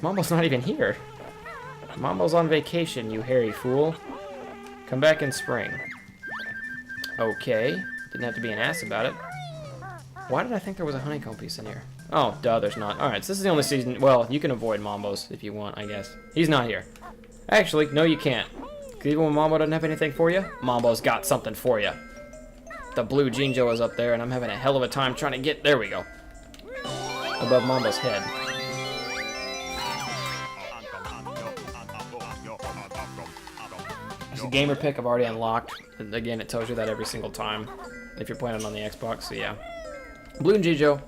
Mambo's not even here. Mambo's on vacation, you hairy fool. Come back in spring. Okay. Didn't have to be an ass about it. Why did I think there was a honeycomb piece in here? Oh, duh, there's not. Alright, so this is the only season... Well, you can avoid Mambo's if you want, I guess. He's not here. Actually, no, you can't. Because even when Mambo doesn't have anything for you, Mambo's got something for you. The blue Jinjo is up there, and I'm having a hell of a time trying to get... There we go. Above Mambo's head. There's a gamer pick I've already unlocked. And again, it tells you that every single time if you're playing it on the Xbox, so yeah. Blue Jinjo,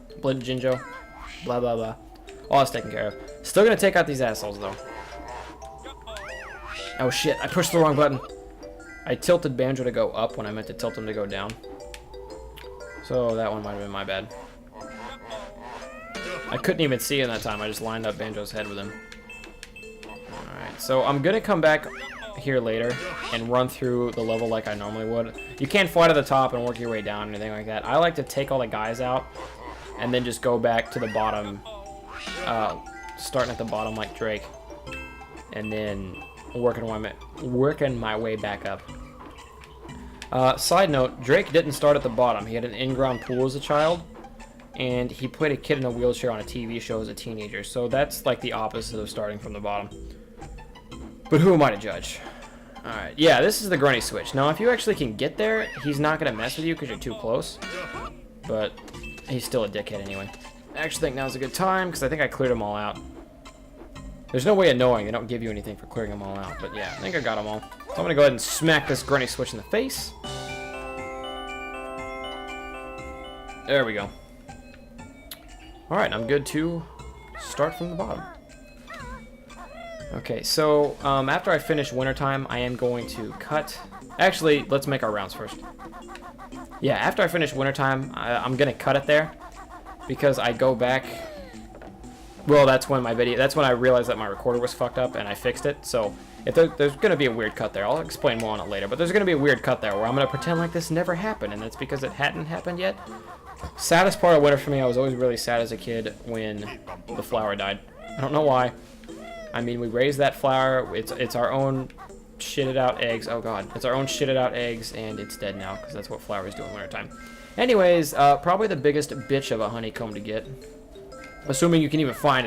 blah, blah, blah. All that's taken care of. Still gonna take out these assholes, though. Oh shit, I pushed the wrong button. I tilted Banjo to go up when I meant to tilt him to go down. So that one might have been my bad. I couldn't even see him that time. I just lined up Banjo's head with him. Alright, so I'm gonna come back here later and run through the level like I normally would. You can't fly to the top and work your way down or anything like that. I like to take all the guys out and then just go back to the bottom, starting at the bottom like Drake, and then working my way back up. Side note, Drake didn't start at the bottom. He had an in-ground pool as a child, and he played a kid in a wheelchair on a TV show as a teenager, so that's like the opposite of starting from the bottom. But who am I to judge? Alright, yeah, this is the Grunny switch. Now, if you actually can get there, he's not going to mess with you because you're too close, but he's still a dickhead anyway. I actually think now's a good time because I think I cleared them all out. There's no way of knowing. They don't give you anything for clearing them all out. But yeah, I think I got them all. So I'm going to go ahead and smack this Grunny switch in the face. There we go. Alright, I'm good to start from the bottom. Okay, so after I finish wintertime, I am going to cut... Actually, let's make our rounds first. Yeah, after I finish wintertime, I'm going to cut it there. Because I go back... Well, that's when I realized that my recorder was fucked up and I fixed it. So if there's going to be a weird cut there. I'll explain more on it later. But there's going to be a weird cut there where I'm going to pretend like this never happened. And that's because it hadn't happened yet. Saddest part of winter for me, I was always really sad as a kid when the flower died. I don't know why. I mean, we raised that flower. It's our own shitted out eggs. Oh god. It's our own shitted out eggs and it's dead now because that's what flowers do in wintertime. Anyways, probably the biggest bitch of a honeycomb to get. Assuming you can even find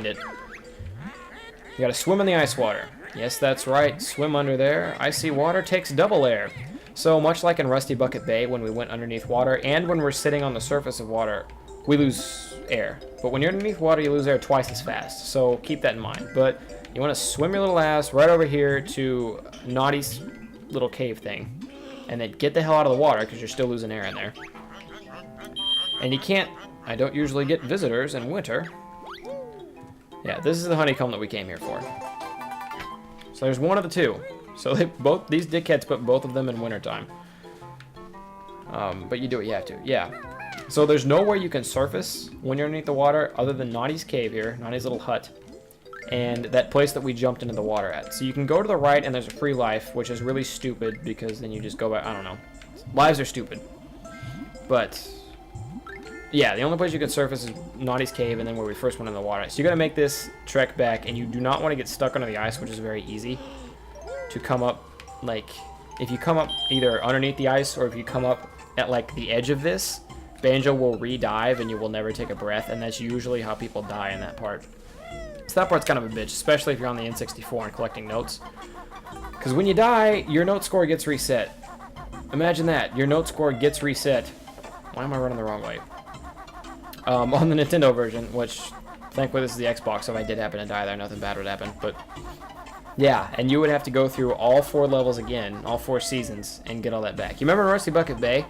it. You gotta swim in the ice water. Yes, that's right. Swim under there. Icy water takes double air. So much like in Rusty Bucket Bay when we went underneath water and when we're sitting on the surface of water, we lose air. But when you're underneath water, you lose air twice as fast. So keep that in mind. But you want to swim your little ass right over here to Naughty's little cave thing. And then get the hell out of the water because you're still losing air in there. And you can't... I don't usually get visitors in winter. Yeah, this is the honeycomb that we came here for. So there's one of the two. So these dickheads put both of them in wintertime. But you do what you have to. Yeah. So there's nowhere you can surface when you're underneath the water other than Naughty's cave here, Naughty's little hut, and that place that we jumped into the water at. So you can go to the right and there's a free life, which is really stupid because then you just go back. I don't know. Lives are stupid. But... yeah, the only place you can surface is Naughty's cave and then where we first went in the water. So you got to make this trek back, and you do not want to get stuck under the ice, which is very easy to come up. Like, if you come up either underneath the ice or if you come up at like the edge of this, Banjo will re-dive and you will never take a breath, and that's usually how people die in that part. So that part's kind of a bitch, especially if you're on the N64 and collecting notes. Because when you die, your note score gets reset. Imagine that. Your note score gets reset. Why am I running the wrong way? On the Nintendo version, which thankfully this is the Xbox, so if I did happen to die there, nothing bad would happen. But yeah, and you would have to go through all 4 levels again, all 4 seasons, and get all that back. You remember Rusty Bucket Bay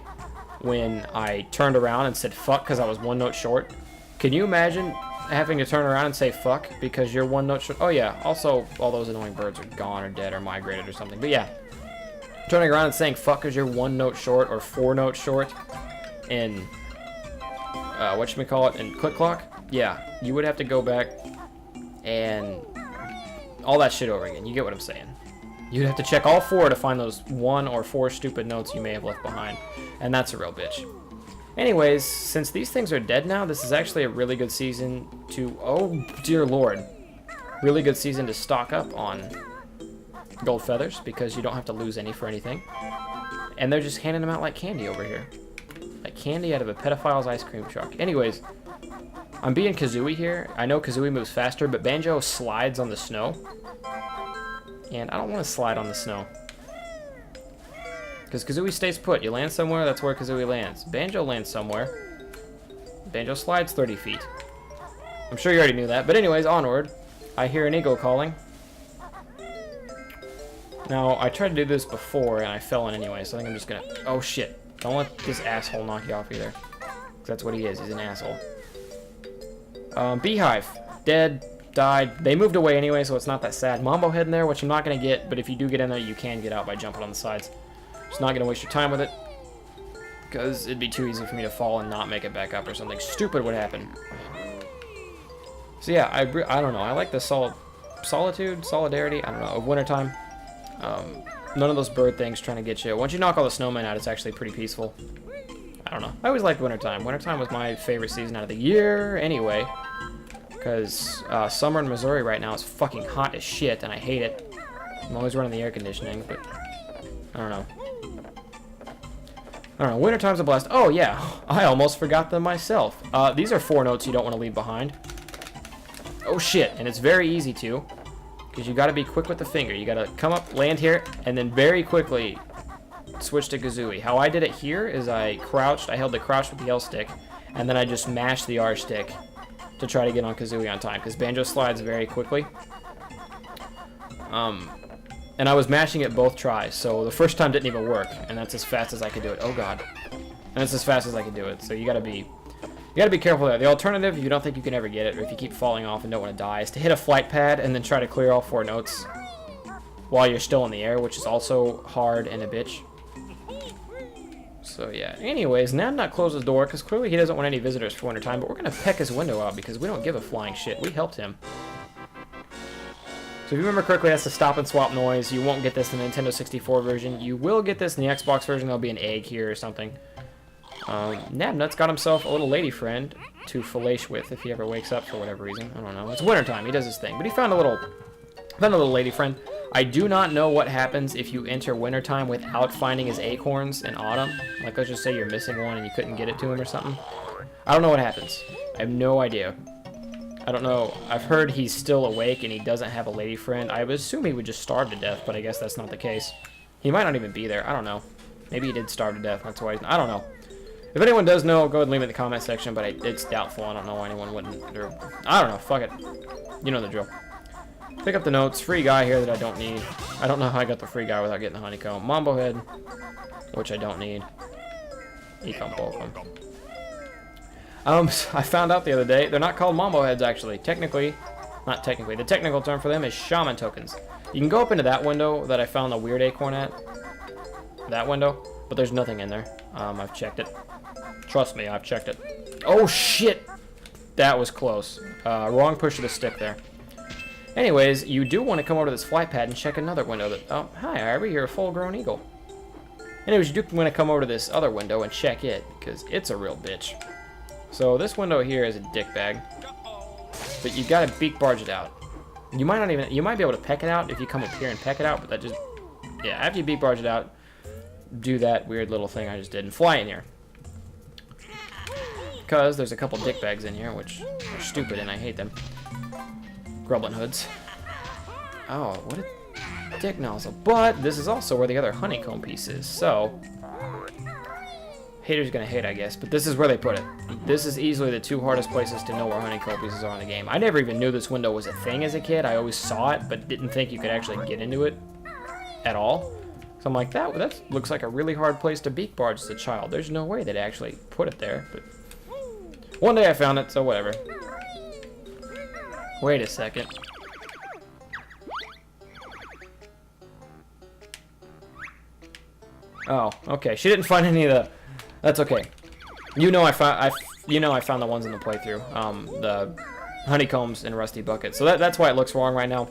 when I turned around and said fuck because I was 1 note short? Can you imagine having to turn around and say fuck because you're 1 note short? Oh yeah, also all those annoying birds are gone or dead or migrated or something. But yeah, turning around and saying fuck because you're 1 note short or 4 notes short in... whatchamacallit, and Click Clock, yeah, you would have to go back and all that shit over again. You get what I'm saying. You'd have to check all 4 to find those 1 or 4 stupid notes you may have left behind, and that's a real bitch. Anyways, since these things are dead now, this is actually a really good season to... Oh, dear lord. Really good season to stock up on gold feathers, because you don't have to lose any for anything. And they're just handing them out like candy over here. Like candy out of a pedophile's ice cream truck. Anyways, I'm being Kazooie here. I know Kazooie moves faster, but Banjo slides on the snow. And I don't want to slide on the snow. Because Kazooie stays put. You land somewhere, that's where Kazooie lands. Banjo lands somewhere. Banjo slides 30 feet. I'm sure you already knew that. But anyways, onward. I hear an eagle calling. Now, I tried to do this before, and I fell in anyway, so I think I'm just gonna... Oh, shit. Don't let this asshole knock you off either. Because that's what he is. He's an asshole. Beehive. Dead. Died. They moved away anyway, so it's not that sad. Mambo head in there, which I'm not going to get, but if you do get in there, you can get out by jumping on the sides. Just not going to waste your time with it, because it'd be too easy for me to fall and not make it back up, or something stupid would happen. So yeah, I don't know. I like the solidarity, I don't know, of wintertime. None of those bird things trying to get you. Once you knock all the snowmen out, it's actually pretty peaceful. I don't know. I always liked wintertime. Wintertime was my favorite season out of the year anyway. Because summer in Missouri right now is fucking hot as shit, and I hate it. I'm always running the air conditioning, but I don't know. I don't know. Wintertime's a blast. Oh, yeah. I almost forgot them myself. These are 4 notes you don't want to leave behind. Oh, shit. And it's very easy to. Because you got to be quick with the finger. You got to come up, land here, and then very quickly switch to Kazooie. How I did it here is I crouched. I held the crouch with the L stick, and then I just mashed the R stick to try to get on Kazooie on time. Because Banjo slides very quickly. And I was mashing it both tries, so the first time didn't even work, and that's as fast as I could do it. Oh god. And that's as fast as I could do it, so you gotta be careful there. The alternative, if you don't think you can ever get it, or if you keep falling off and don't want to die, is to hit a flight pad and then try to clear all 4 notes while you're still in the air, which is also hard and a bitch. So yeah, anyways, Namnut closes the door, because clearly he doesn't want any visitors for wintertime, but we're gonna peck his window out, because we don't give a flying shit. We helped him. So if you remember correctly, that's the stop and swap noise. You won't get this in the Nintendo 64 version. You will get this in the Xbox version. There'll be an egg here or something. Nabnut's got himself a little lady friend to fellate with if he ever wakes up for whatever reason. I don't know. It's wintertime. He does his thing. But he found a little lady friend. I do not know what happens if you enter wintertime without finding his acorns in autumn. Like, let's just say you're missing one and you couldn't get it to him or something. I don't know what happens. I have no idea. I don't know. I've heard he's still awake and he doesn't have a lady friend. I would assume he would just starve to death, but I guess that's not the case. He might not even be there. I don't know. Maybe he did starve to death. That's why he's... I don't know. If anyone does know, go ahead and leave it in the comment section, but it's doubtful. I don't know why anyone wouldn't. Or, I don't know. Fuck it. You know the drill. Pick up the notes. Free guy here that I don't need. I don't know how I got the free guy without getting the honeycomb. Mambo head, which I don't need. Ecomb both of them. I found out the other day, they're not called Mambo heads, actually. Not technically. The technical term for them is shaman tokens. You can go up into that window that I found the weird acorn at. That window. But there's nothing in there. I've checked it. Trust me, I've checked it. Oh, shit! That was close. Wrong push of the stick there. Anyways, you do want to come over to this flight pad and check another window that... Oh, hi, Ivory, you're a full-grown eagle. Anyways, you do want to come over to this other window and check it, because it's a real bitch. So this window here is a dick bag, but you gotta beak barge it out. You might not even, you might be able to peck it out if you come up here and peck it out, but that just, yeah, after you beak barge it out, do that weird little thing I just did and fly in here. Because there's a couple dick bags in here, which are stupid and I hate them. Grublin hoods. Oh, what a dick nozzle. But this is also where the other honeycomb piece is, so... Haters gonna hate, I guess, but this is where they put it. This is easily the 2 hardest places to know where honeycomb pieces are in the game. I never even knew this window was a thing as a kid. I always saw it, but didn't think you could actually get into it at all. So I'm like, that looks like a really hard place to beak barge as a child. There's no way they'd actually put it there, but one day I found it, so whatever. Wait a second. Oh, okay. She didn't find any of the... That's okay. You know I found the ones in the playthrough. The honeycombs and rusty buckets. So that's why it looks wrong right now.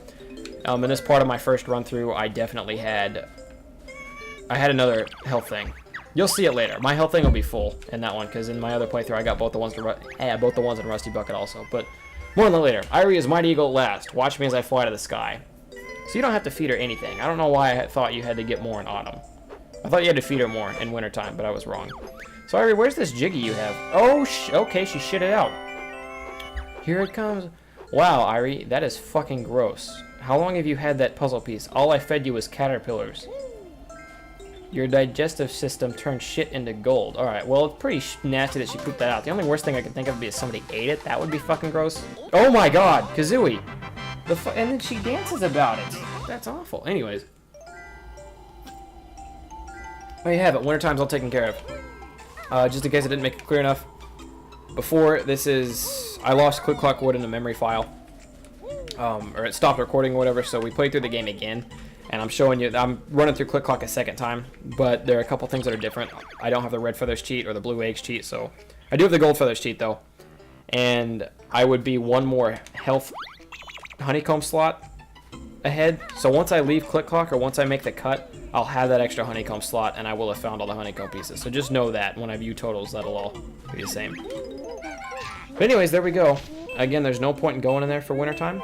In this part of my first run through, I definitely had... I had another health thing. You'll see it later. My health thing will be full in that one, because in my other playthrough I got both the ones both the ones in Rusty Bucket also. But more on that later. Irie is Mighty Eagle at last. Watch me as I fly to the sky. So you don't have to feed her anything. I don't know why I thought you had to get more in autumn. I thought you had to feed her more in wintertime, but I was wrong. So Irie, where's this Jiggy you have? Oh, okay, she shit it out. Here it comes. Wow, Irie, that is fucking gross. How long have you had that puzzle piece? All I fed you was caterpillars. Your digestive system turned shit into gold. Alright, well, it's pretty nasty that she pooped that out. The only worst thing I can think of would be if somebody ate it. That would be fucking gross. Oh my god, Kazooie! And then she dances about it. That's awful. Anyways. There you have it. Wintertime's all taken care of. Just in case I didn't make it clear enough. Before, this is... I lost Click Clock Wood in a memory file. Or it stopped recording or whatever, so we played through the game again. And I'm showing you, I'm running through Click Clock a second time, but there are a couple things that are different. I don't have the red feathers cheat or the blue eggs cheat, so I do have the gold feathers cheat though. And I would be one more health honeycomb slot ahead. So once I leave Click Clock or once I make the cut, I'll have that extra honeycomb slot and I will have found all the honeycomb pieces. So just know that when I view totals, that'll all be the same. But anyways, there we go. Again, there's no point in going in there for wintertime.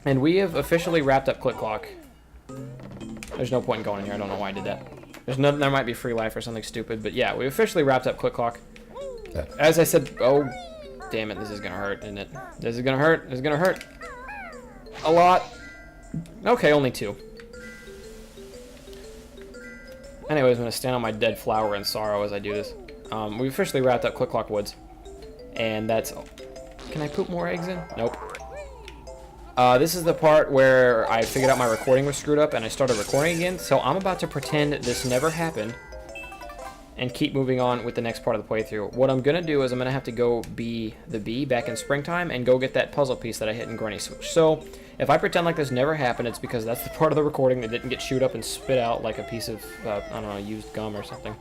And we have officially wrapped up Click Clock. There's no point in going in here. I don't know why I did that. There might be free life or something stupid, but yeah, we officially wrapped up Click Clock. As I said, oh, damn it, this is gonna hurt, isn't it? This is gonna hurt. This is gonna hurt. A lot. Okay, only 2. Anyways, I'm gonna stand on my dead flower in sorrow as I do this. We officially wrapped up Click Clock Woods, and that's. Can I poop more eggs in? Nope. This is the part where I figured out my recording was screwed up and I started recording again, so I'm about to pretend this never happened and keep moving on with the next part of the playthrough. What I'm going to do is I'm going to have to go be the bee back in springtime and go get that puzzle piece that I hit in Granny Switch. So, if I pretend like this never happened, it's because that's the part of the recording that didn't get chewed up and spit out like a piece of, I don't know, used gum or something.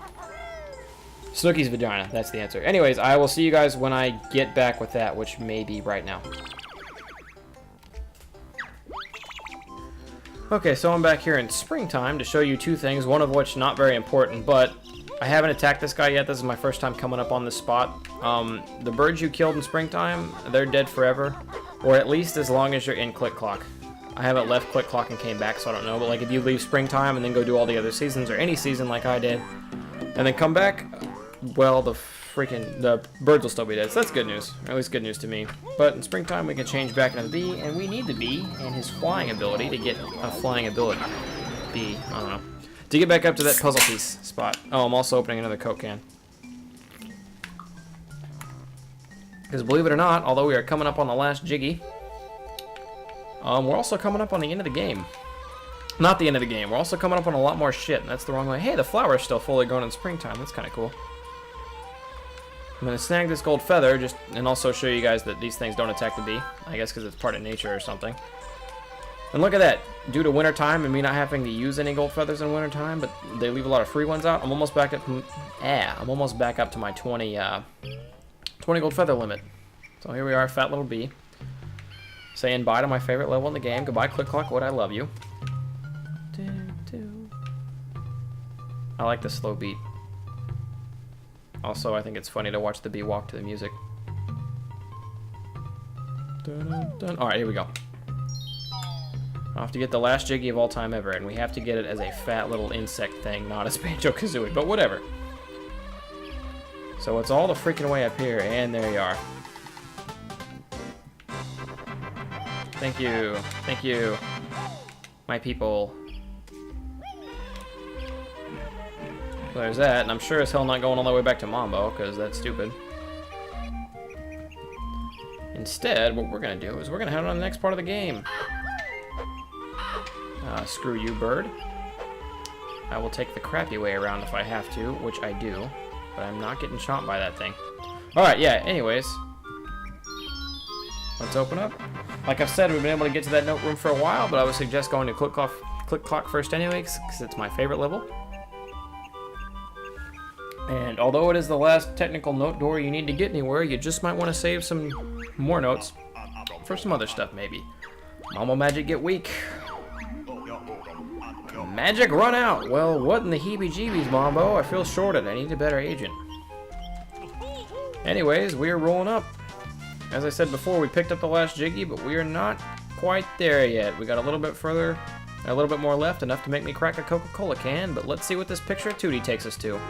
Snooky's vagina, that's the answer. Anyways, I will see you guys when I get back with that, which may be right now. Okay, so I'm back here in springtime to show you 2 things, one of which not very important, but I haven't attacked this guy yet. This is my first time coming up on this spot. The birds you killed in springtime, they're dead forever, or at least as long as you're in Click Clock. I haven't left Click Clock and came back, so I don't know, but like if you leave springtime and then go do all the other seasons, or any season like I did, and then come back, well, the birds will still be dead, so that's good news, or at least good news to me. But in springtime we can change back into the bee, and we need the bee and his flying ability to get a flying ability. Bee, I don't know. To get back up to that puzzle piece spot. Oh, I'm also opening another Coke can. Because believe it or not, although we are coming up on the last Jiggy, we're also coming up on the end of the game. Not the end of the game, we're also coming up on a lot more shit, and that's the wrong way. Hey, the flower's still fully grown in springtime, that's kind of cool. I'm going to snag this gold feather, and also show you guys that these things don't attack the bee. I guess because it's part of nature or something. And look at that. Due to wintertime and me not having to use any gold feathers in wintertime, but they leave a lot of free ones out, I'm almost back up to my 20 gold feather limit. So here we are, fat little bee. Saying bye to my favorite level in the game. Goodbye, Click Clock Wood, I love you. I like the slow beat. Also, I think it's funny to watch the bee walk to the music. Alright, here we go. I'll have to get the last Jiggy of all time ever, and we have to get it as a fat little insect thing, not as Banjo Kazooie, but whatever. So it's all the freaking way up here, and there you are. Thank you. Thank you, my people. So there's that, and I'm sure as hell not going all the way back to Mambo, because that's stupid. Instead, what we're going to do is we're going to head on to the next part of the game. Screw you, bird. I will take the crappy way around if I have to, which I do, but I'm not getting chomped by that thing. Alright, yeah, anyways. Let's open up. Like I've said, we've been able to get to that note room for a while, but I would suggest going to Click Clock first anyway, because it's my favorite level. And although it is the last technical note door you need to get anywhere, you just might want to save some more notes for some other stuff, maybe. Mambo Magic get weak. Magic run out! Well, what in the heebie-jeebies, Mombo? I feel shorted. I need a better agent. Anyways, we are rolling up. As I said before, we picked up the last Jiggy, but we are not quite there yet. We got a little bit further, a little bit more left, enough to make me crack a Coca-Cola can, but let's see what this picture of Tootie takes us to.